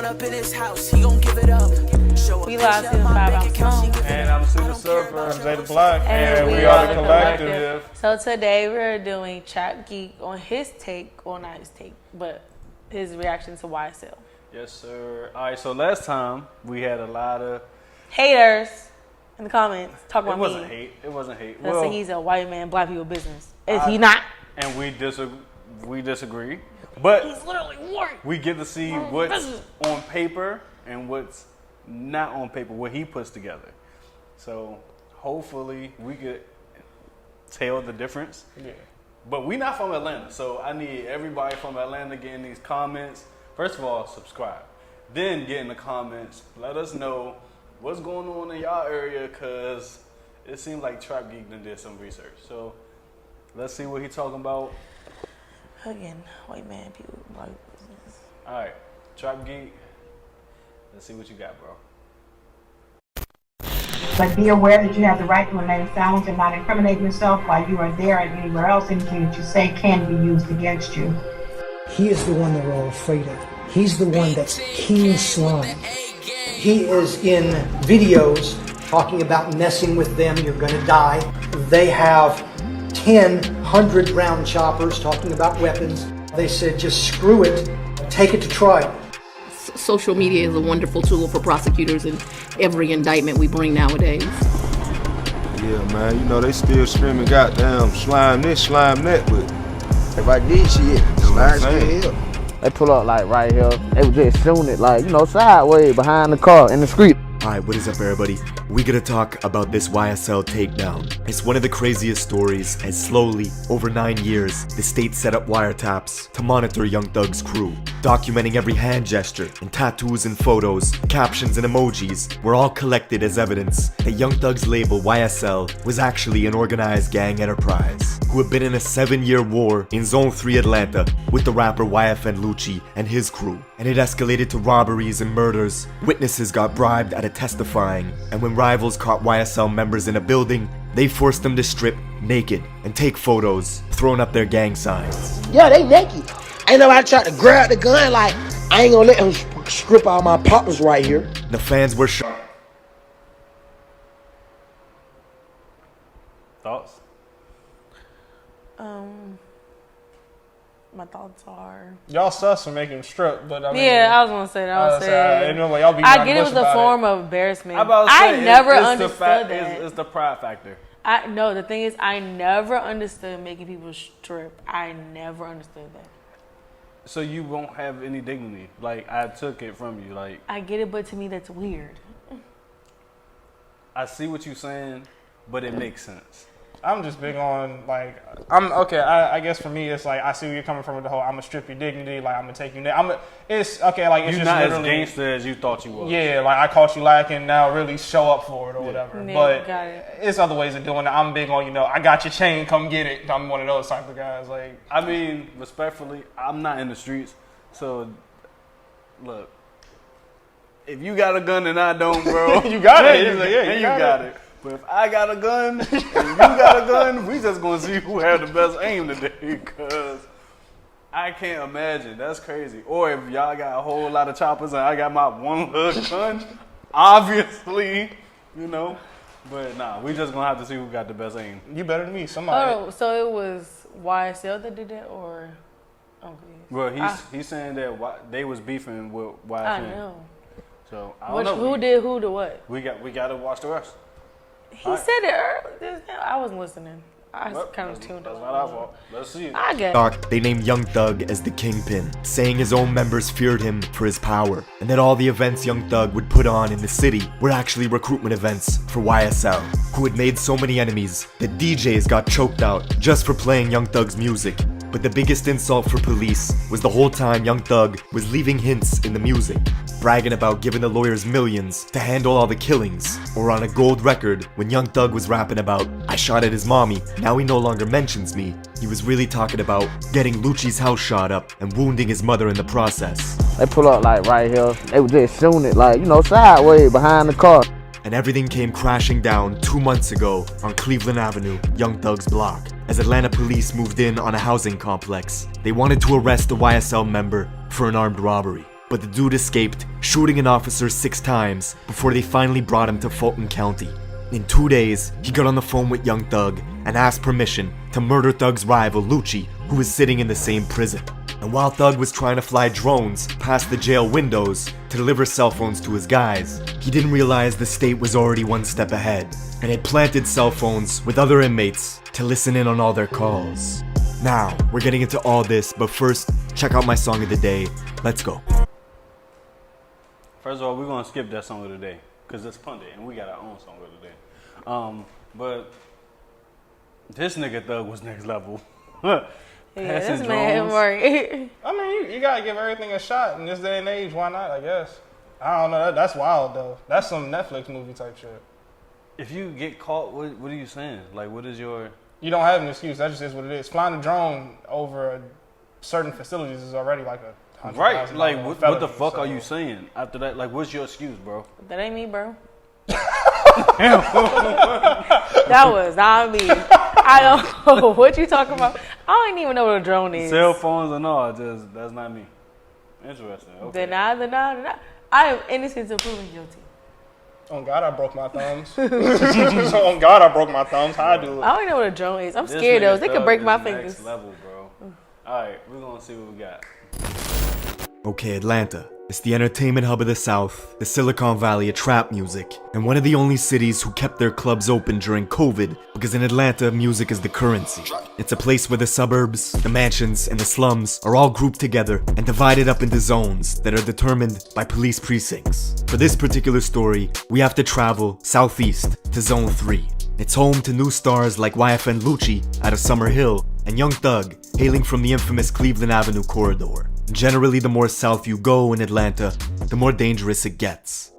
run up in his house, he gon' give it up. We live season 5 out. And I'm Super Surfer, I'm Jay the Black, and we are the collective. So today we're doing Trap Geek on his take, well not his take, but his reaction to YSL. Yes, sir. All right, so last time we had a lot of haters in the comments talking about me. It wasn't hate. It wasn't hate. Well, say he's a white man, black people business. Is he not? And we disagree. But he's literally white. We get to see what's on paper and what's not on paper, what he puts together. So hopefully we could tell the difference. Yeah. But we not from Atlanta, so I need everybody from Atlanta getting these comments. First of all, subscribe. Then get in the comments. Let us know what's going on in y'all area, because it seems like Trap Geek done did some research. So let's see what he talking about. Again, white man, people, black business. All right, Trap Geek. Let's see what you got, bro. But be aware that you have the right to remain silent and not incriminate yourself while you are there and anywhere else. Anything that you say can be used against you. He is the one that we're all afraid of. He's the one that's King Slime. He is in videos talking about messing with them, you're gonna die. They have 100 round choppers talking about weapons. They said just screw it, take it to trial. Social media is a wonderful tool for prosecutors in every indictment we bring nowadays. Yeah, man, you know, they still screaming goddamn slime this, slime that, but if I did shit, slime still. They pull up like right here, they was just shooting it like, you know, sideways behind the car in the street. Alright, what is up everybody? We gotta talk about this YSL takedown. It's one of the craziest stories as slowly, over 9 years, the state set up wiretaps to monitor Young Thug's crew. Documenting every hand gesture and tattoos and photos, captions and emojis were all collected as evidence that Young Thug's label YSL was actually an organized gang enterprise who had been in a 7-year war in Zone 3 Atlanta with the rapper YFN Lucci and his crew. And it escalated to robberies and murders. Witnesses got bribed out of testifying, and when rivals caught YSL members in a building, they forced them to strip naked and take photos, throwing up their gang signs. Yeah, they naked. Ain't nobody tried to grab the gun like, I ain't gonna let him strip all my poppers right here. The fans were shocked. Thoughts? My thoughts are y'all sus for making him strip, but I mean, yeah, I was gonna say that. I get it was a form of embarrassment. I never understood that. It's the pride factor. The thing is, I never understood making people strip. I never understood that. So you won't have any dignity. Like, I took it from you. Like, I get it, but to me that's weird. I see what you're saying, but it makes sense. I'm just big on, like, I guess for me, it's like, I see where you're coming from with the whole, I'm gonna strip your dignity, like, I'm gonna take you, it's, okay, like, it's you're just not literally, as gangster as you thought you was. Yeah, like, I caught you lacking, now really show up for it or whatever. Yeah, but got it. It's other ways of doing it. I'm big on, I got your chain, come get it. I'm one of those type of guys, like. I mean, respectfully, I'm not in the streets, so, look, if you got a gun and I don't, bro. You got it. You got it. But if I got a gun and you got a gun, we just gonna see who had the best aim today, cause I can't imagine. That's crazy. Or if y'all got a whole lot of choppers and I got my one hood gun, obviously, But nah, we just gonna have to see who got the best aim. You better than me, somebody. Oh, so it was YSL that did that, or? Well, he's saying that they was beefing with YFN. I know. So I don't know. Who did who to what? We got to watch the rest. He said it earlier. I wasn't listening. I kind of tuned out. That's not our fault. Let's see it. I guess. They named Young Thug as the kingpin, saying his own members feared him for his power, and that all the events Young Thug would put on in the city were actually recruitment events for YSL, who had made so many enemies that DJs got choked out just for playing Young Thug's music. But the biggest insult for police was the whole time Young Thug was leaving hints in the music, bragging about giving the lawyers millions to handle all the killings, or on a gold record when Young Thug was rapping about, I shot at his mommy, now he no longer mentions me. He was really talking about getting Lucci's house shot up and wounding his mother in the process. They pull up like right here, they was just shooting it like, sideways behind the car. And everything came crashing down 2 months ago on Cleveland Avenue, Young Thug's block. As Atlanta police moved in on a housing complex, they wanted to arrest the YSL member for an armed robbery. but the dude escaped, shooting an officer 6 times before they finally brought him to Fulton County. In 2 days, he got on the phone with Young Thug and asked permission to murder Thug's rival Lucci, who was sitting in the same prison. And while Thug was trying to fly drones past the jail windows to deliver cell phones to his guys, he didn't realize the state was already 1 step ahead and had planted cell phones with other inmates to listen in on all their calls. Now, we're getting into all this, but first, check out my song of the day. Let's go. First of all, we're gonna skip that song of the day because it's Pundit and we got our own song of the day. But this nigga Thug was next level. Yeah, this man right. I mean, you gotta give everything a shot in this day and age. Why not? I guess. I don't know. That's wild though. That's some Netflix movie type shit. If you get caught, what are you saying? Like, what is your? You don't have an excuse. That just is what it is. Flying a drone over certain facilities is already like a $100,000 right. Like, what the fuck so. are you saying after that? Like, what's your excuse, bro? That ain't me, bro. That was not me. I don't know what you talking about. I don't even know what a drone is. Cell phones and all, that's not me. Interesting. Okay. Deny. I am innocent until proven guilty. On God, I broke my thumbs. On God, I broke my thumbs. How I do it? I don't even know what a drone is. I'm scared though. They could break my Next fingers. level, bro. All right, we're gonna see what we got. Okay, Atlanta. It's the entertainment hub of the South, the Silicon Valley of trap music, and one of the only cities who kept their clubs open during COVID, because in Atlanta, music is the currency. It's a place where the suburbs, the mansions, and the slums are all grouped together and divided up into zones that are determined by police precincts. For this particular story, we have to travel southeast to Zone 3. It's home to new stars like YFN Lucci out of Summer Hill and Young Thug, hailing from the infamous Cleveland Avenue corridor. Generally, the more south you go in Atlanta, the more dangerous it gets.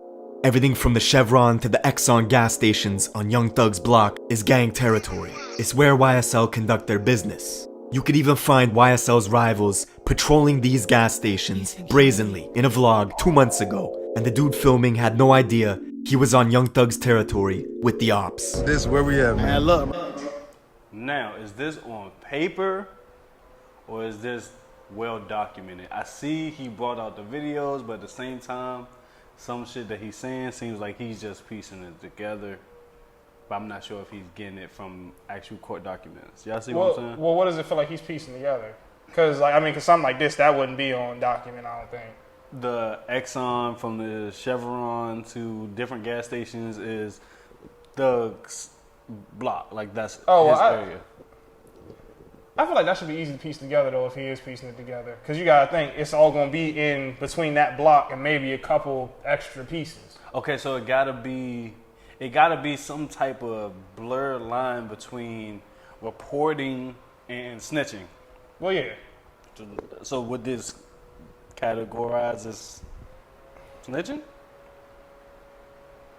Everything from the Chevron to the Exxon gas stations on Young Thug's block is gang territory. It's where YSL conduct their business. You could even find YSL's rivals patrolling these gas stations brazenly in a vlog 2 months ago, and the dude filming had no idea he was on Young Thug's territory with the ops. This is where we at, man. Look. Now, is this on paper or is this well documented? I see he brought out the videos, but at the same time, some shit that he's saying seems like he's just piecing it together. But I'm not sure if he's getting it from actual court documents. Y'all see what I'm saying? Well, what does it feel like he's piecing together? Because, cause something like this, that wouldn't be on document, I don't think. The Exxon from the Chevron to different gas stations is Thug's block. Like, that's his area. I feel like that should be easy to piece together, though, if he is piecing it together. Because you got to think, it's all going to be in between that block and maybe a couple extra pieces. Okay, so it gotta be some type of blurred line between reporting and snitching. Well, yeah. So would this categorize as snitching?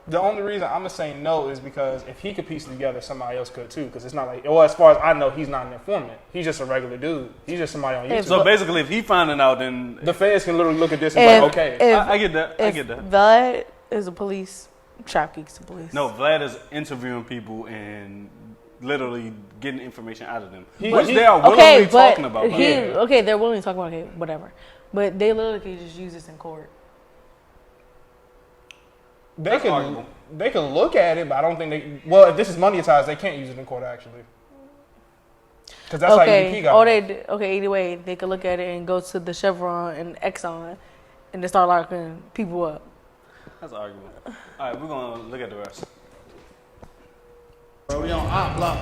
The only reason I'm going to say no is because if he could piece it together, somebody else could too. Because it's not like, well, as far as I know, he's not an informant. He's just a regular dude. He's just somebody on YouTube. So basically, if he finding out, then the feds can literally look at this and be like, okay. I get that. I get that. Vlad is a police, Trap Geek's a police. No, Vlad is interviewing people and literally getting information out of them. Which they are willingly talking about. Okay, they're willing to talk about it, whatever. But they literally can just use this in court. They can look at it, but I don't think they. Well, if this is monetized, they can't use it in court actually. Because that's how UDP got it. Either way, they could look at it and go to the Chevron and Exxon, and they start locking people up. That's arguable. All right, we're gonna look at the rest. Bro, we on op block.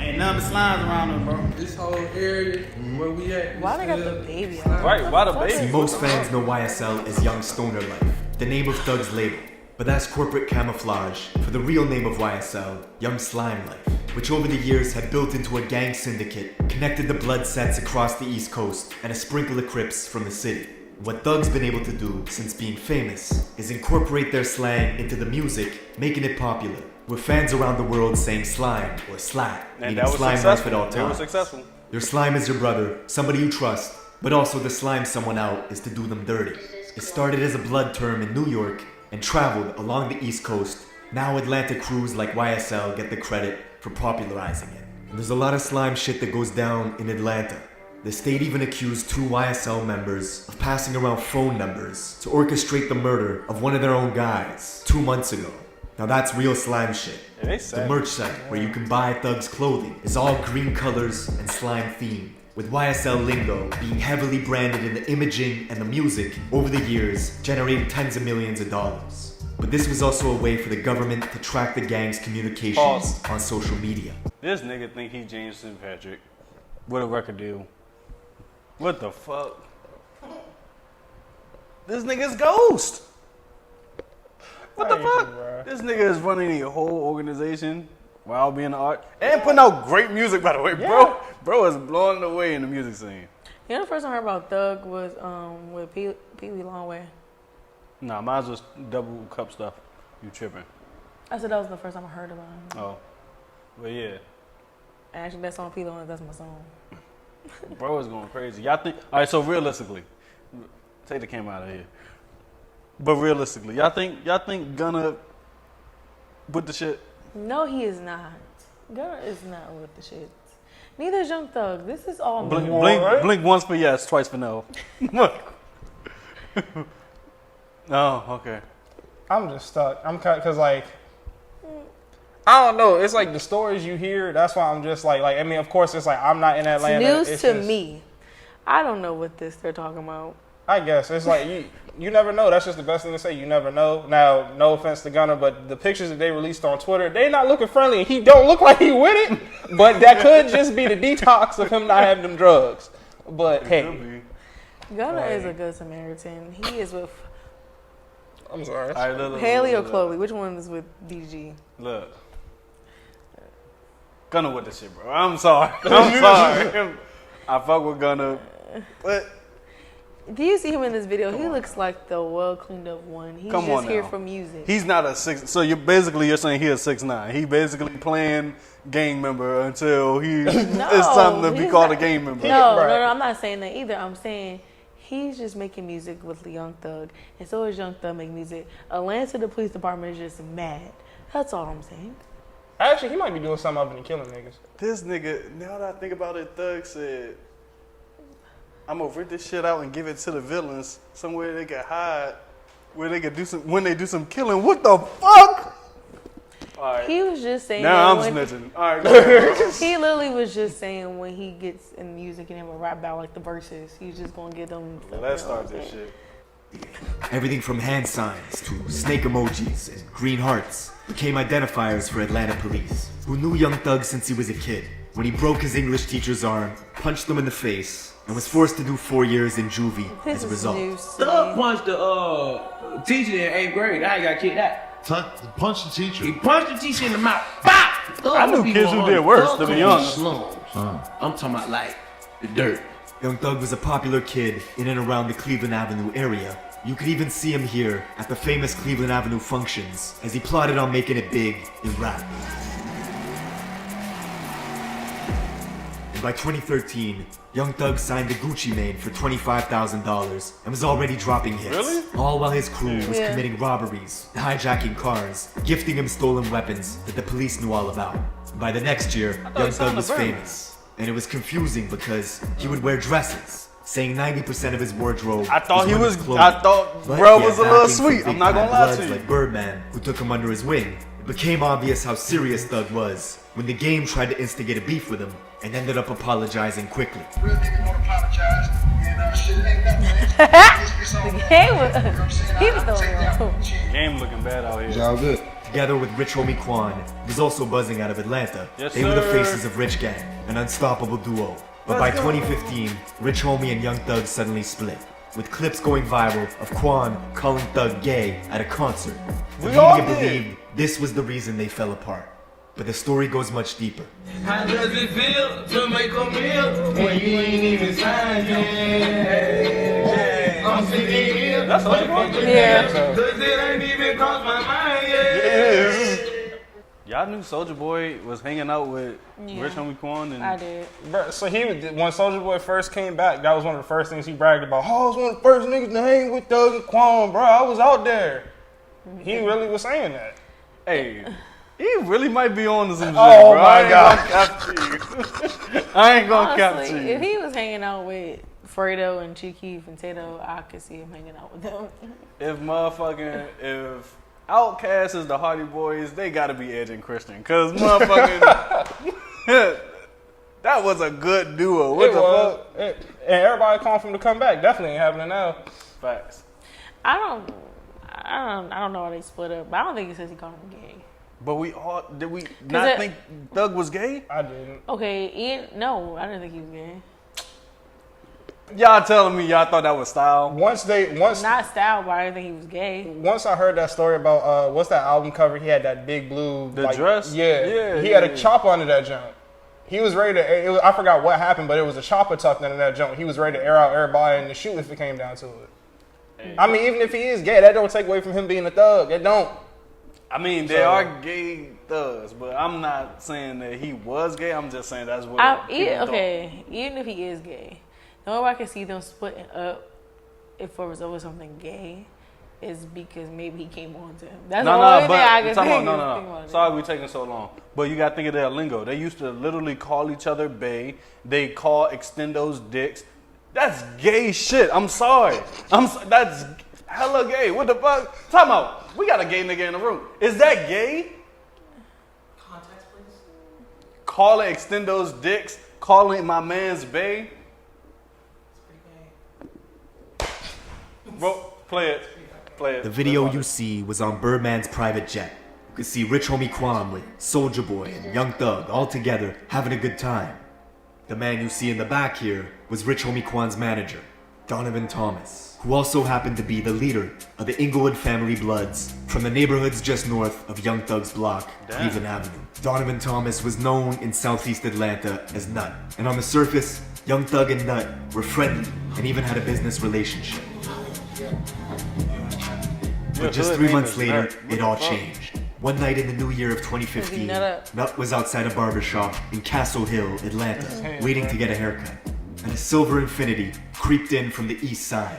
Ain't none but slimes around them, bro. This whole area where we at. Why they got the baby? Right, why the baby? Most fans know YSL as Young Stoner Life, the name of Thug's label. But that's corporate camouflage for the real name of YSL, Young Slime Life, which over the years had built into a gang syndicate, connected the blood sets across the East Coast, and a sprinkle of Crips from the city. What Thug's been able to do since being famous is incorporate their slang into the music, making it popular, with fans around the world saying slime or slat, meaning slime life at all times. They were successful. Your slime is your brother, somebody you trust, but also to slime someone out is to do them dirty. It started as a blood term in New York and traveled along the East Coast. Now Atlanta crews like YSL get the credit for popularizing it. And there's a lot of slime shit that goes down in Atlanta. The state even accused 2 YSL members of passing around phone numbers to orchestrate the murder of one of their own guys 2 months ago. Now that's real slime shit. The merch site where you can buy Thug's clothing is all green colors and slime themed, with YSL lingo being heavily branded in the imaging and the music over the years, generating tens of millions of dollars. But this was also a way for the government to track the gang's communications on social media. This nigga think he James St. Patrick with a record deal. What the fuck? This nigga's Ghost. What the fuck? This nigga is running a whole organization while being an art and putting out great music, by the way, bro. Bro is blowing the way in the music scene. You know, the first time I heard about Thug was with Pee Wee Longway. Nah, mine was double cup stuff. You tripping? I said that was the first time I heard about him. Oh, but yeah. Actually, that song Pee Wee Longway, that's my song. Bro is going crazy. Y'all think? All right, so realistically, take the camera out of here. But realistically, y'all think Gunna with the shit? No, he is not. Gunna is not with the shit. Neither is Young Thug. This is all Blink once for yes, twice for no. Oh, okay. I'm just stuck. I'm kind because like I don't know. It's like the stories you hear. That's why I'm just like I mean, of course, it's like I'm not in Atlanta. It's news to me. I don't know what they're talking about. I guess it's like you never know. That's just the best thing to say. You never know. Now, no offense to Gunna, but the pictures that they released on Twitter, they not looking friendly. He don't look like he with it. But that could just be the detox of him not having them drugs. But hey, Gunna is a good Samaritan. He is with. I'm sorry. Right, Haley or Chloe? Which one is with DG? Look. Gunna with the shit, bro. I'm sorry. I'm sorry. I fuck with Gunna, but. Do you see him in this video? He looks like the well cleaned up one. He's just here for music. He's not a 6. So you're saying he's a 6'9". He basically playing gang member until he is something to be called a gang member. No, I'm not saying that either. I'm saying he's just making music with the Young Thug, and so is Young Thug making music. Atlanta, the police department is just mad. That's all I'm saying. Actually, he might be doing something other than killing niggas. This nigga, now that I think about it, Thug said, I'm gonna rip this shit out and give it to the villains somewhere they can hide, where they can do some when they do some killing. What the fuck? All right. He was just saying. Now I'm snitching. All right. Go ahead. He literally was just saying when he gets in music and have a rap battle like the verses, he's just gonna get them. Let's start this shit. Everything from hand signs to snake emojis and green hearts became identifiers for Atlanta police, who knew Young Thug since he was a kid, when he broke his English teacher's arm, punched him in the face, and was forced to do 4 years in juvie as a result. Thug punched the teacher in 8th grade. How he got kicked out? Punched the teacher. He punched the teacher in the mouth. Bop! I knew kids who did worse, to be honest. I'm talking about like the dirt. Young Thug was a popular kid in and around the Cleveland Avenue area. You could even see him here at the famous Cleveland Avenue functions as he plotted on making it big in rap. And by 2013, Young Thug signed to Gucci Mane for $25,000 and was already dropping hits. Really? All while his crew was committing robberies, hijacking cars, gifting him stolen weapons that the police knew all about. By the next year, Young Thug was famous. And it was confusing because he would wear dresses, saying 90% of his wardrobe I thought was bro was a little sweet. I'm not gonna lie to you. Like Birdman, who took him under his wing. It became obvious how serious Thug was when the game tried to instigate a beef with him and ended up apologizing quickly. The game he was the game looking bad out here. Y'all good. Together with Rich Homie Quan, who was also buzzing out of Atlanta, yes, they were the faces of Rich Gang, an unstoppable duo. But by 2015, Rich Homie and Young Thug suddenly split, with clips going viral of Quan calling Thug gay at a concert. The media believed this was the reason they fell apart. But the story goes much deeper. How does it feel to make a meal when you ain't even signed yet? I'm sitting here. That's what you want. Yeah. Cause it ain't even crossed my mind yet. Yes. Y'all knew Soulja Boy was hanging out with Rich Homie Quan and I did. Bro, so when Soulja Boy first came back, that was one of the first things he bragged about. Oh, I was one of the first niggas to hang with Thug and Quan, bro. I was out there. He really was saying that. Hey, He really might be on to some shit, Oh, bro. my God. I ain't gonna cap Honestly, to you. if he was hanging out with Fredo and Chiquif and Tato, I could see him hanging out with them. If Outkast is the Hardy Boys, they gotta be Edge and Christian. Cause motherfucking that was a good duo. What the fuck? And everybody calling for him to come back. Definitely ain't happening now. Facts. I don't know why they split up, but I don't think it says he called him gay. But did we not think Thug was gay? I didn't. Okay, no, I didn't think he was gay. Y'all telling me y'all thought that was style? Once Not style, but I didn't think he was gay. Once I heard that story about what's that album cover? He had that big blue dress. Yeah, he had a chopper under that jump. He was ready to. I forgot what happened, but it was a chopper tucked under that jump. He was ready to air out everybody in the shoot if it came down to it. I mean, even if he is gay, that don't take away from him being a thug. It don't. I mean, they are gay thugs, but I'm not saying that he was gay. I'm just saying that's what. Even if he is gay, the only way I can see them splitting up if it was over something gay is because maybe he came on to him. That's the only thing I can think. No. Sorry we taking so long. But you got to think of their lingo. They used to literally call each other bae. They call extendos dicks. That's gay shit. I'm sorry. That's hella gay. What the fuck? Time out. We got a gay nigga in the room. Is that gay? Context, please. Calling extendos dicks. Calling my man's bae. Bro, play it. The video you see was on Birdman's private jet. You could see Rich Homie Quan with Soulja Boy and Young Thug all together having a good time. The man you see in the back here was Rich Homie Quan's manager, Donovan Thomas, who also happened to be the leader of the Inglewood family Bloods from the neighborhoods just north of Young Thug's block, Cleveland Avenue. Donovan Thomas was known in southeast Atlanta as Nut, and on the surface, Young Thug and Nut were friendly and even had a business relationship. But just 3 months later, it all changed. One night in the new year of 2015, Nut was outside a barbershop in Castle Hill, Atlanta, waiting to get a haircut. And a silver Infiniti creeped in from the east side.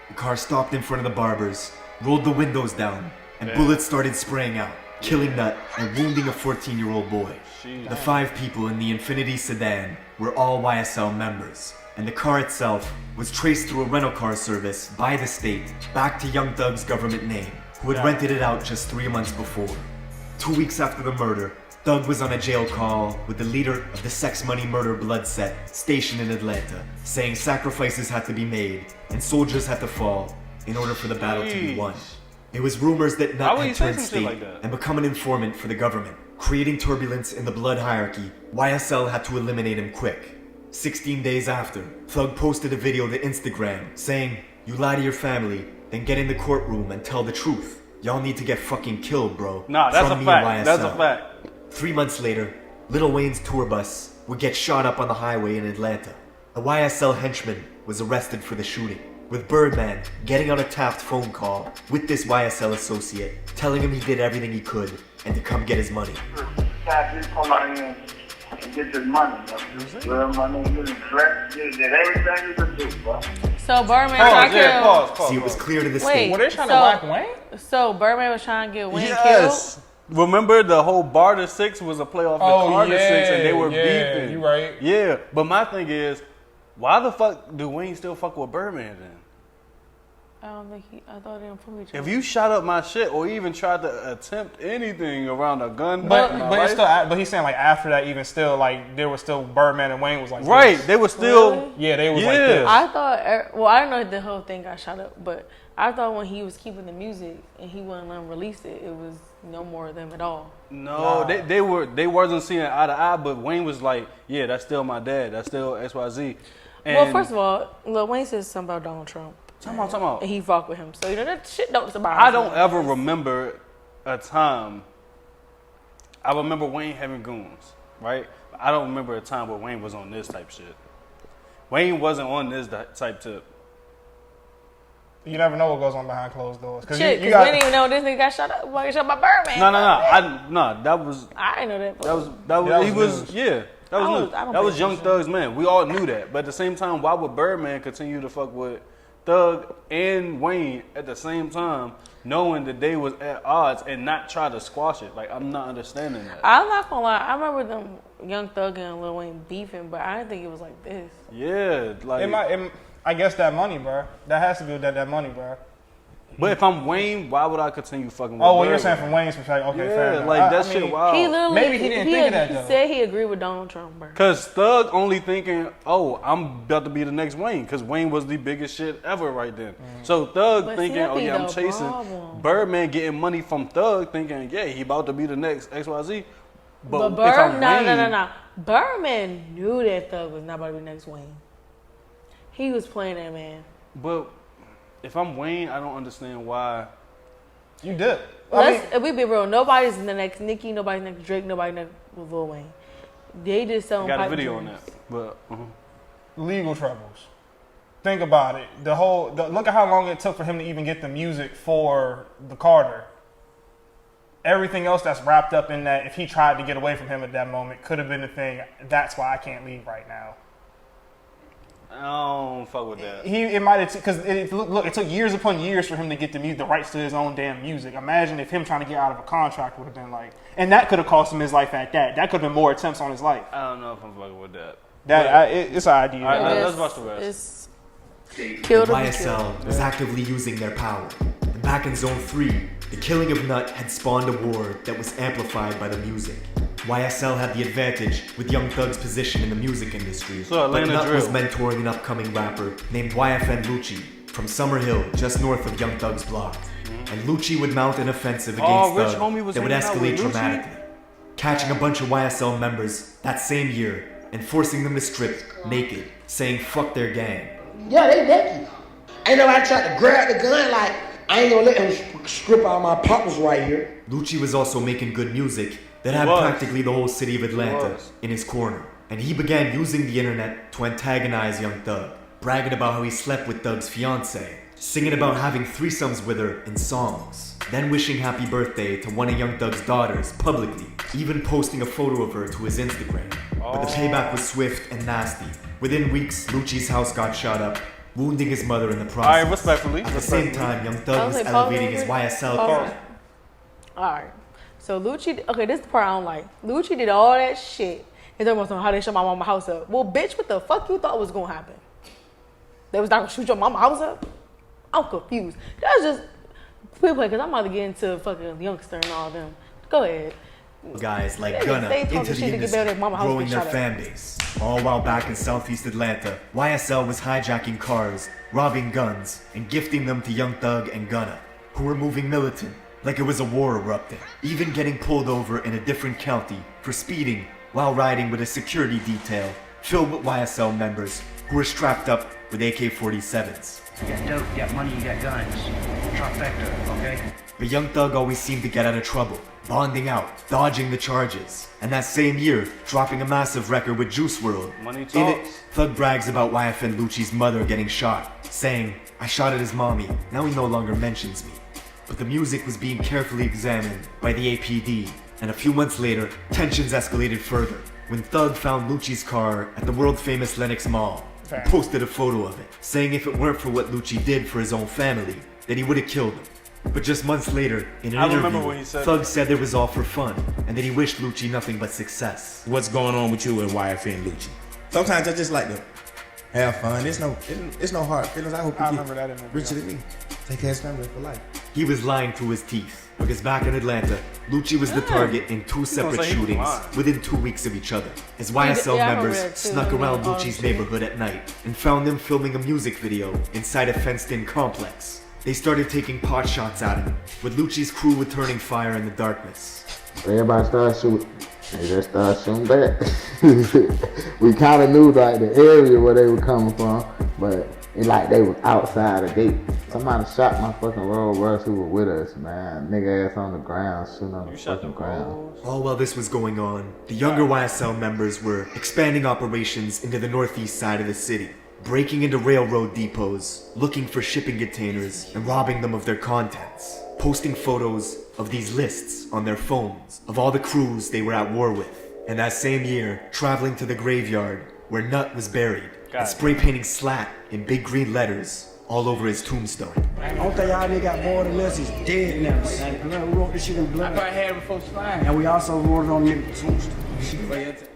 The car stopped in front of the barber's, rolled the windows down, and bullets started spraying out, killing Nut and wounding a 14-year-old boy. The 5 people in the Infiniti sedan were all YSL members, and the car itself was traced through a rental car service by the state back to Young Thug's government name, who had rented it out just 3 months before. 2 weeks after the murder, Thug was on a jail call with the leader of the Sex Money Murder Blood set stationed in Atlanta, saying sacrifices had to be made and soldiers had to fall in order for the battle to be won. It was rumors that Nut had turned state and become an informant for the government, creating turbulence in the Blood hierarchy. YSL had to eliminate him quick. 16 days after, Thug posted a video to Instagram saying, "You lie to your family, then get in the courtroom and tell the truth. Y'all need to get fucking killed, bro." Nah, that's From a me and fact. YSL. That's a fact. 3 months later, Lil Wayne's tour bus would get shot up on the highway in Atlanta. A YSL henchman was arrested for the shooting, with Birdman getting on a tapped phone call with this YSL associate, telling him he did everything he could and to come get his money. And get this money, bro. Money, did everything you could do, bro. So Birdman trying to kill. See, it was clear to the Wait, state. Were they trying to whack Wayne? So Birdman was trying to get Wayne Yes. Remember the whole Barter 6 was a playoff to Carter 6 and they were beefing. You right. Yeah, but my thing is, why the fuck do Wayne still fuck with Birdman then? I thought they didn't prove each other. If you shot up my shit or even tried to attempt anything around a gun, But it's still. But he's saying like after that, even still like there was still Birdman and Wayne was like right. This. They were still Really? Yeah, they was like this. I thought. Well, I didn't know if the whole thing got shot up, but I thought when he was keeping the music and he wouldn't let him release it, it was no more of them at all. No, they wasn't seeing eye to eye, but Wayne was like, yeah, that's still my dad. That's still XYZ. And Well, first of all, Lil Wayne says something about Donald Trump. Time out. And he fucked with him. So, that shit don't survive. I don't ever remember a time. I remember Wayne having goons, right? I don't remember a time where Wayne was on this type shit. Wayne wasn't on this type tip. You never know what goes on behind closed doors. Shit, because we didn't even know this nigga got shot up. Got shot by Birdman. No. That was. I didn't know that. That was Young Thug's man. We all knew that. But at the same time, why would Birdman continue to fuck with Thug and Wayne at the same time? knowing that they was at odds and not try to squash it. Like, I'm not understanding that. I'm not gonna lie. I remember them Young Thug and Lil Wayne beefing, but I didn't think it was like this. Yeah, like I guess that money, bro. That has to be with that money, bro. But if I'm Wayne, why would I continue fucking with well, you're saying from Wayne's perspective. Okay, fair enough. Like, that shit wild. He literally, maybe he didn't think of that, though. He said he agreed with Donald Trump, bro. Because Thug only thinking, oh, I'm about to be the next Wayne. Because Wayne was the biggest shit ever right then. So Thug thinking, oh, yeah, I'm chasing. Birdman getting money from Thug thinking, yeah, he about to be the next XYZ. But No. Birdman knew that Thug was not about to be the next Wayne. He was playing that man. But if I'm Wayne, I don't understand why. You did. If we be real, nobody's the next Nicki, nobody's next Drake, nobody next Lil Wayne. They just selling got pipe a video dreams. on that. But legal troubles. Think about it. Look at how long it took for him to even get the music for the Carter. Everything else that's wrapped up in that, if he tried to get away from him at that moment, could have been the thing. That's why I can't leave right now. I don't fuck with that. It might have because it took years upon years for him to get the rights to his own damn music. Imagine if him trying to get out of a contract would have been like, and that could have cost him his life at that. That could have been more attempts on his life. I don't know if I'm fucking with that. It's an idea. All right, let's watch the rest. YSL was actively using their power. And back in Zone 3, the killing of Nut had spawned a war that was amplified by the music. YSL had the advantage with Young Thug's position in the music industry, but Nut was mentoring an upcoming rapper named YFN Lucci from Summer Hill, just north of Young Thug's block. And Lucci would mount an offensive against Thug that would escalate dramatically, catching a bunch of YSL members that same year and forcing them to strip naked, saying fuck their gang. Yeah, they naked. Ain't nobody tried to grab the gun like, I ain't gonna let him strip out my partners right here. Lucci was also making good music that had practically the whole city of Atlanta in his corner. And he began using the internet to antagonize Young Thug, bragging about how he slept with Thug's fiancée, singing about having threesomes with her in songs, then wishing happy birthday to one of Young Thug's daughters publicly, even posting a photo of her to his Instagram. But the payback was swift and nasty. Within weeks, Lucci's house got shot up, wounding his mother in the process. All right, respectfully. At the same time, Young Thug was elevating his YSL career. Alright. So Lucci, okay, this is the part I don't like. Lucci did all that shit and talking about how they shut my mama house up. Well, bitch, what the fuck you thought was gonna happen? They was not gonna shoot your mama house up? I'm confused. That's just quick play, because I'm about to get into fucking Youngster and all them. Go ahead. Guys like Gunna into the industry, growing their fan base. All while back in Southeast Atlanta, YSL was hijacking cars, robbing guns, and gifting them to Young Thug and Gunna, who were moving militant, like it was a war erupting, even getting pulled over in a different county for speeding while riding with a security detail filled with YSL members who were strapped up with AK-47s. You got dope, you got money, you got guns. Trifecta, okay? But Young Thug always seemed to get out of trouble, bonding out, dodging the charges, and that same year, dropping a massive record with Juice WRLD. Money talks. In it, Thug brags about YFN Lucci's mother getting shot, saying, "I shot at his mommy, now he no longer mentions me." But the music was being carefully examined by the APD, and a few months later, tensions escalated further when Thug found Lucci's car at the world-famous Lenox Mall and posted a photo of it, saying if it weren't for what Lucci did for his own family, that he would have killed him. But just months later, in an interview, Thug said it was all for fun, and that he wished Lucci nothing but success. What's going on with you and YFN Lucci? Sometimes I just like to have fun. It's no hard feelings. I hope you get richer than me. Take care of his family for life. He was lying through his teeth, because back in Atlanta, Lucci was the target in 2 separate shootings within 2 weeks of each other, as YSL members snuck around Lucci's neighborhood at night and found him filming a music video inside a fenced-in complex. They started taking pot shots at him, with Lucci's crew returning fire in the darkness. Everybody started shooting. They just started shooting back. We kind of knew like the area where they were coming from, but it like they was outside the gate. Somebody shot my fucking Rolls Royce who was with us, man. Nigga ass on the ground, shooting on the fucking ground. All while this was going on, the younger YSL members were expanding operations into the northeast side of the city, breaking into railroad depots, looking for shipping containers, and robbing them of their contents, posting photos of these lists on their phones of all the crews they were at war with, and that same year, traveling to the graveyard where Nut was buried, and spray painting SLAT in big green letters all over his tombstone. I don't think y'all nigga got more than us is dead now. Like, blood, we wrote this shit in blood. I probably had it before slime. And we also wrote it on nigga tombstone.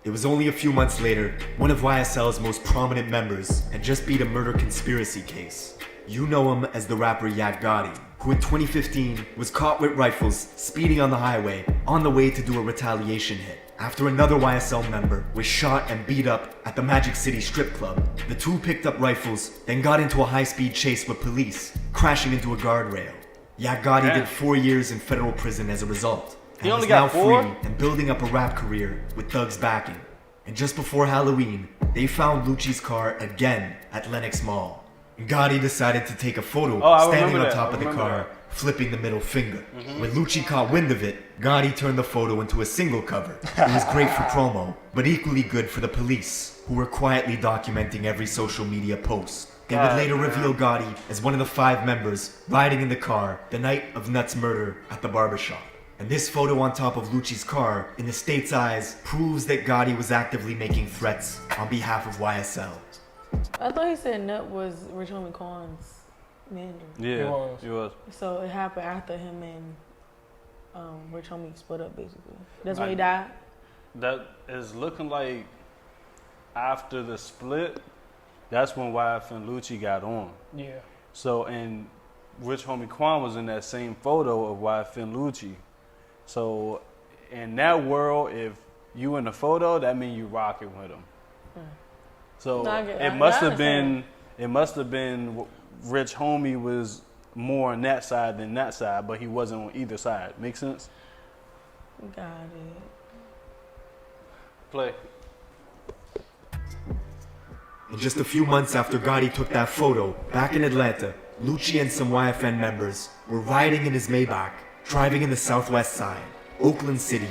It was only a few months later, one of YSL's most prominent members had just beat a murder conspiracy case. You know him as the rapper Yak Gotti, who in 2015 was caught with rifles speeding on the highway on the way to do a retaliation hit. After another YSL member was shot and beat up at the Magic City strip club, the two picked up rifles, then got into a high-speed chase with police, crashing into a guardrail. Yak Gotti did 4 years in federal prison as a result. He only is got now 4? free and building up a rap career with Thug's backing. And just before Halloween, they found Lucci's car again at Lenox Mall. And Gotti decided to take a photo standing on top of the car, flipping the middle finger. When Lucci caught wind of it, Gotti turned the photo into a single cover. It was great for promo, but equally good for the police, who were quietly documenting every social media post. They would later reveal Gotti as one of the 5 members riding in the car the night of Nuts' murder at the barbershop. And this photo on top of Lucci's car, in the state's eyes, proves that Gotti was actively making threats on behalf of YSL. I thought he said Nut was Rich Homie Quan's manager. Yeah, he was. So it happened after him and Rich Homie split up, basically. That's when he died? That is looking like after the split, that's when YFN Lucci got on. Yeah. So, and Rich Homie Quan was in that same photo of YFN Lucci. So, in that world, if you in the photo, that means you rocking with him. So it must have been Rich Homie was more on that side than that side, but he wasn't on either side. Make sense? Got it. Play. And just a few months after Gotti took that photo, back in Atlanta, Lucci and some YFN members were riding in his Maybach, driving in the southwest side, Oakland City,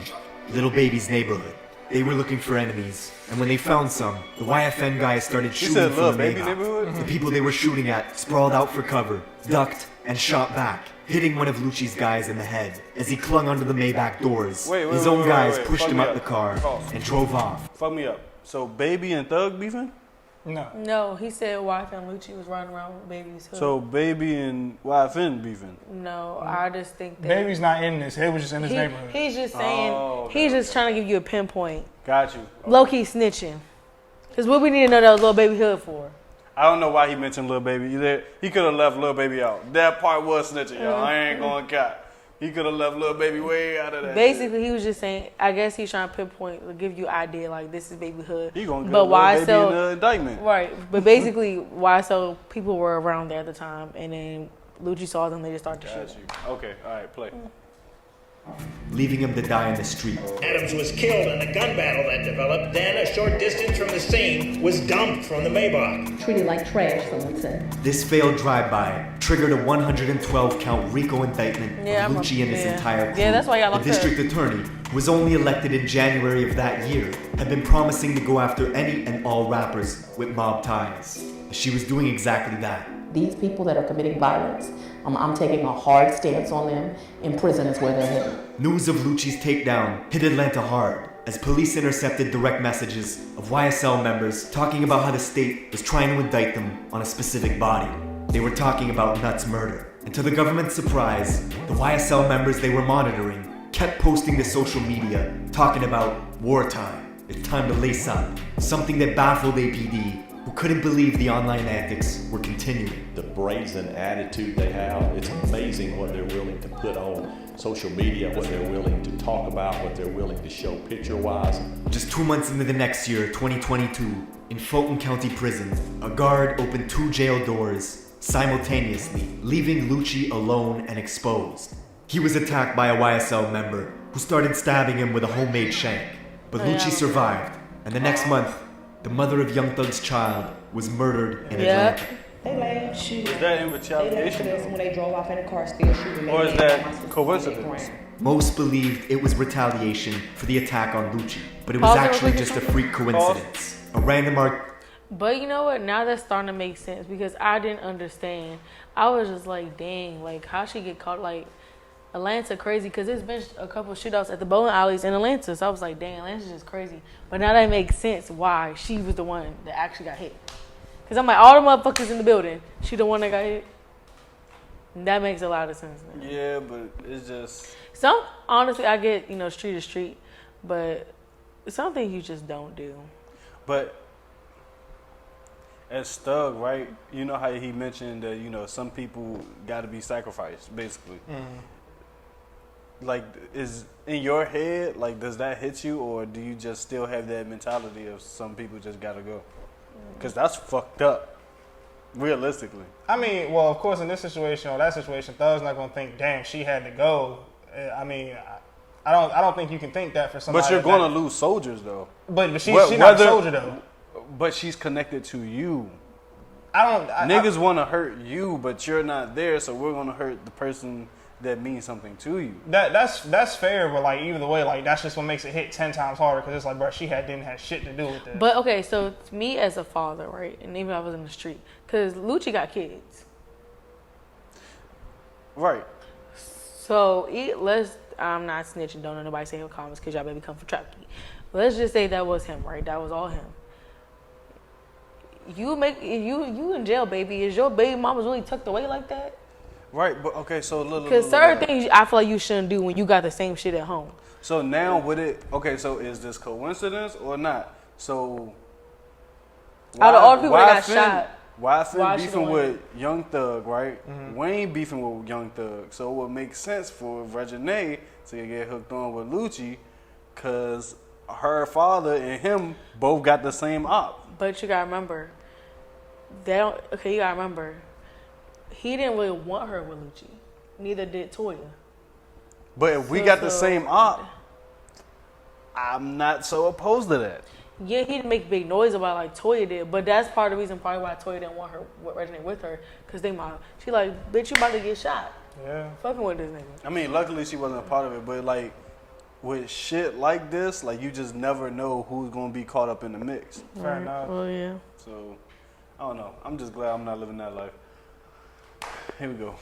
Little Baby's neighborhood. They were looking for enemies, and when they found some, the YFN guys started shooting from the Maybach. The people they were shooting at sprawled out for cover, ducked, and shot back, hitting one of Lucci's guys in the head as he clung onto the Maybach doors. His own guys pushed him up the car and drove off. Fuck me up. So Baby and Thug beefing? No, he said YFN Lucci was running around with Baby's hood. So Baby and YFN beefing? No, I just think that Baby's not in this. He was just in his neighborhood. He's just saying, he's just trying to give you a pinpoint. Got you. Low-key snitching. Because what we need to know that was Lil Baby hood for. I don't know why he mentioned Lil Baby. He could have left Lil Baby out. That part was snitching, y'all. I ain't going to cap. He could have left Lil Baby way out of that. Basically, he was just saying, I guess he's trying to pinpoint, give you an idea, like, this is Baby hood. He going to but get Lil Baby YSL, in the indictment. Right. But basically, YSL people were around there at the time, and then Lucci saw them, they just started to shoot. Okay, all right, play. Leaving him to die in the street. Adams was killed in a gun battle that developed. Then, a short distance from the scene, was dumped from the Maybach. Treated like trash, someone said. This failed drive-by triggered a 112-count RICO indictment of Lucci and his entire crew. Yeah, that's why y'all The locked district attorney, who was only elected in January of that year, had been promising to go after any and all rappers with mob ties. She was doing exactly that. These people that are committing violence, I'm taking a hard stance on them. In prison is where they're headed. News of Lucci's takedown hit Atlanta hard as police intercepted direct messages of YSL members talking about how the state was trying to indict them on a specific body. They were talking about Nuts' murder. And to the government's surprise, the YSL members they were monitoring kept posting to social media talking about wartime. It's time to lace up. Something that baffled APD, who couldn't believe the online antics were continuing. The brazen attitude they have, it's amazing what they're willing to put on social media, what they're willing to talk about, what they're willing to show picture-wise. Just 2 months into the next year, 2022, in Fulton County Prison, a guard opened 2 jail doors simultaneously, leaving Lucci alone and exposed. He was attacked by a YSL member who started stabbing him with a homemade shank. But Lucci survived, and the next month, the mother of Young Thug's child was murdered in Atlanta. They laughed, shooting. Is that in retaliation? When they drove off in a car, still shooting. Or is that coincidence? Most believed it was retaliation for the attack on Lucci, but it was actually just a freak coincidence. A random But you know what? Now that's starting to make sense because I didn't understand. I was just like, dang, like how she get caught? Like Atlanta crazy because there's been a couple of shootouts at the bowling alleys in Atlanta. So I was like, dang, Atlanta's just crazy. But now that makes sense why she was the one that actually got hit. Because I'm like, all the motherfuckers in the building. She the one that got hit. That makes a lot of sense. Man. Yeah, but it's just honestly, I get street to street, but some things you just don't do. But as Thug, right? You know how he mentioned that some people got to be sacrificed, basically. Like, is in your head, like, does that hit you, or do you just still have that mentality of some people just gotta go? Because that's fucked up, realistically. I mean, well, of course, in this situation or that situation, Thug's not gonna think, "Damn, she had to go." I mean, I don't think you can think that for somebody. But you're gonna lose soldiers, though. But she's not a soldier, though. But she's connected to you. Niggas want to hurt you, but you're not there, so we're gonna hurt the person that means something to you. That's fair, but like either way, like that's just what makes it hit 10 times harder because it's like, bro, she didn't have shit to do with it. But okay, so to me as a father, right, and even if I was in the street, because Lucci got kids, right? So I'm not snitching. Don't let nobody say in comments because y'all baby come from Trapkey. Let's just say that was him, right? That was all him. You in jail, baby. Is your baby mama's really tucked away like that? Right, but okay, so because certain things I feel like you shouldn't do when you got the same shit at home. So now so is this coincidence or not? So out of all the people that got shot, YFN beefing with Young Thug, right? Wayne beefing with Young Thug. So it would make sense for Reginae to get hooked on with Lucci because her father and him both got the same op. But you gotta remember, you gotta remember, he didn't really want her with Lucci. Neither did Toya. But if we got the same op, I'm not so opposed to that. Yeah, he didn't make big noise about it like Toya did, but that's part of the reason probably why Toya didn't want her Reginae with her, because she like, bitch, you about to get shot. Yeah. Fucking with this nigga. I mean, luckily she wasn't a part of it, but like with shit like this, like you just never know who's gonna be caught up in the mix. Fair enough. Oh yeah. So I don't know. I'm just glad I'm not living that life. Here we go.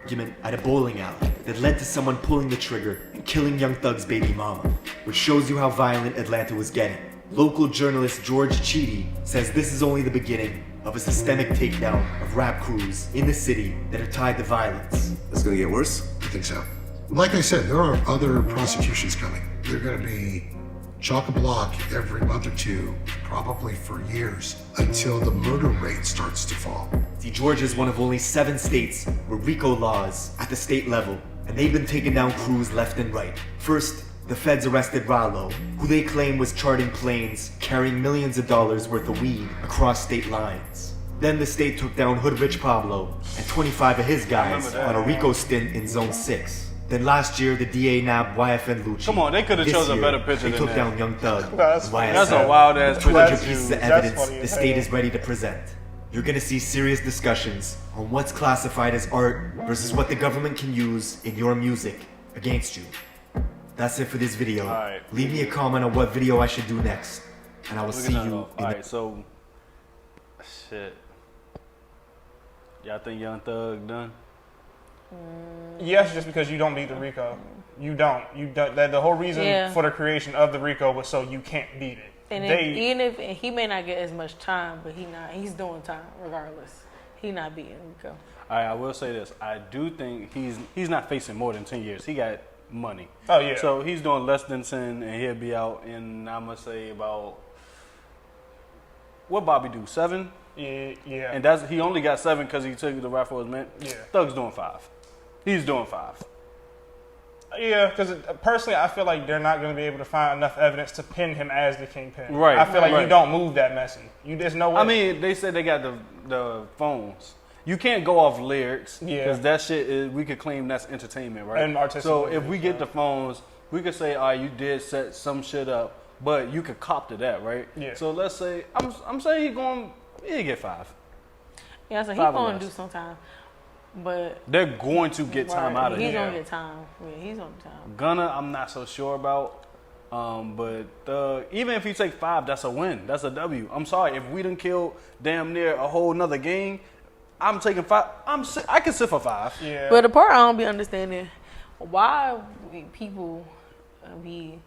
Argument at a bowling alley that led to someone pulling the trigger and killing Young Thug's baby mama, which shows you how violent Atlanta was getting. Local journalist George Cheedy says this is only the beginning of a systemic takedown of rap crews in the city that are tied to violence. It's gonna get worse? I think so. Like I said, there are other prosecutions coming. They're gonna be chock-a-block every month or two, probably for years, until the murder rate starts to fall. See, Georgia is one of only 7 states with RICO laws at the state level, and they've been taking down crews left and right. First, the feds arrested Rallo, who they claim was charting planes carrying millions of dollars worth of weed across state lines. Then the state took down Hood Rich Pablo and 25 of his guys on a RICO stint in Zone 6. Then last year, the DA nabbed YFN Lucci. Come on, they could have chosen a better picture they than took that. down Young Thug and That's YSL. a wild-ass With 200 picture. pieces of That's evidence funny the as state hell. is ready to present. You're gonna see serious discussions on what's classified as art versus what the government can use in your music against you. That's it for this video. Alright. Leave me a comment on what video I should do next, and I will see you in Alright, so shit. Y'all think Young Thug done? Yes, just because you don't beat the RICO. You don't. The whole reason for the creation of the RICO was so you can't beat it. And even if he may not get as much time, but he's doing time regardless. He not beating Rico. All right, I will say this. I do think he's not facing more than 10 years. He got money. Oh, yeah. So he's doing less than 10, and he'll be out in, I'm going to say, about, what Bobby do, 7? Yeah. And he only got 7 because he took the rap for his man. Yeah. Thug's doing 5. He's doing 5. Yeah, because personally, I feel like they're not going to be able to find enough evidence to pin him as the kingpin. Right. I feel like you don't move that messy. There's no way. I mean, they said they got the phones. You can't go off lyrics because that shit is, we could claim that's entertainment, right? And artistic. So if we get the phones, we could say, all right, you did set some shit up, but you could cop to that, right? Yeah. So let's say I'm saying he'll get 5. Yeah, so he's going to do some time. But they're going to get time out of him. He's gonna get time. Yeah, he's on time. Gunna, I'm not so sure about. But even if he take 5, that's a win. That's a W. I'm sorry if we done killed damn near a whole nother gang. I'm taking 5. I can sit for 5. Yeah. But the part I don't be understanding, why people be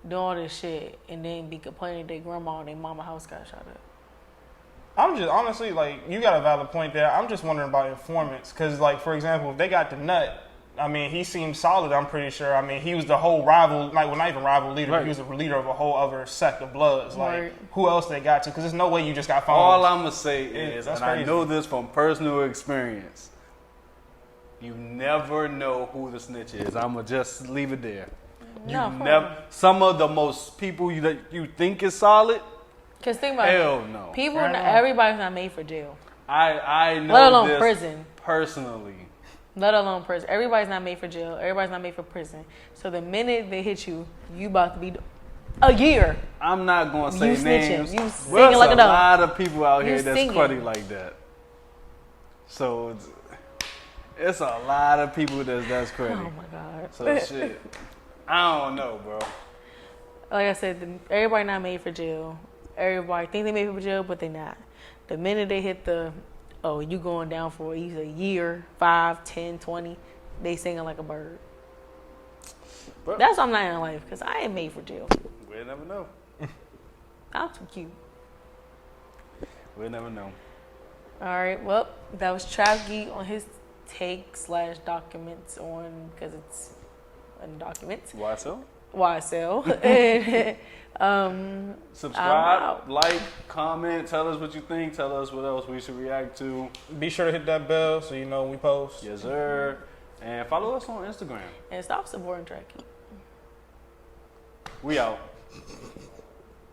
doing all this shit, and then be complaining their grandma and their mama house got shot up. I'm just honestly like, you got a valid point there. I'm just wondering about informants, because like, for example, if they got the nut, I mean, he seemed solid. I'm pretty sure. I mean, he was the whole rival, like, well, not even rival leader. Right. He was the leader of a whole other sect of Bloods. Like, right. Who else they got to? Because there's no way you just got followed. All I'm gonna say is, and crazy. I know this from personal experience, you never know who the snitch is. I'm gonna just leave it there. Some of the most people that you think is solid. Cause think about hell it. no. People, everybody's not made for jail. I know let alone this prison. Personally. Let alone prison. Everybody's not made for jail. Everybody's not made for prison. So the minute they hit you, you about to be a year. I'm not gonna say you names. You singing There's like a lot of people out here that's cruddy like that. So it's a lot of people that's cruddy. Oh my god. So shit. I don't know, bro. Like I said, everybody not made for jail. Everybody think they made for jail, but they not. The minute they hit you going down for either a year, 5, 10, 20, they singing like a bird. But that's why I'm not in life, because I ain't made for jail. We'll never know. I'm too cute. We'll never know. All right, well, that was Trap Geek on his take/documents on, because it's in documents. YSL. And, subscribe, like, comment, tell us what you think, tell us what else we should react to. Be sure to hit that bell so you know when we post. Yes, sir. And follow us on Instagram. And stop supporting Trap Geek. We out.